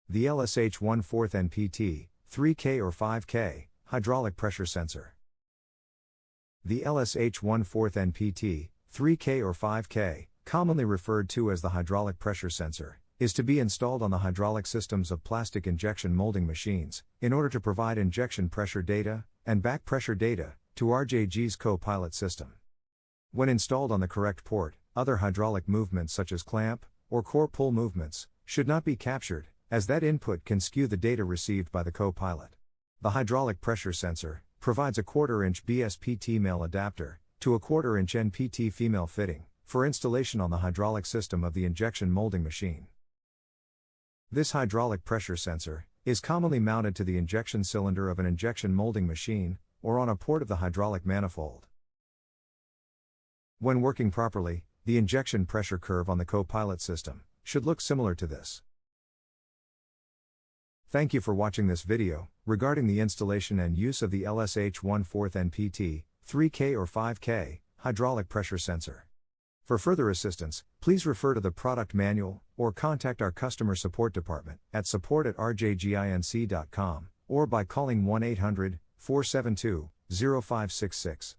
The LS-H-1 4NPT-3K or 5K, hydraulic pressure sensor. The LS-H-1 4NPT-3K or 5K, commonly referred to as the hydraulic pressure sensor, is to be installed on the hydraulic systems of plastic injection molding machines, in order to provide injection pressure data, and back pressure data, to RJG's CoPilot system. When installed on the correct port, other hydraulic movements such as clamp, or core pull movements, should not be captured, as that input can skew the data received by the CoPilot. The hydraulic pressure sensor provides a 1/4-inch BSPT male adapter to a 1/4-inch NPT female fitting for installation on the hydraulic system of the injection molding machine. This hydraulic pressure sensor is commonly mounted to the injection cylinder of an injection molding machine or on a port of the hydraulic manifold. When working properly, the injection pressure curve on the CoPilot system should look similar to this. Thank you for watching this video regarding the installation and use of the LS-H-1 4NPT-3K or 5K hydraulic pressure sensor. For further assistance, please refer to the product manual or contact our customer support department at support@rjginc.com or by calling 1-800-472-0566.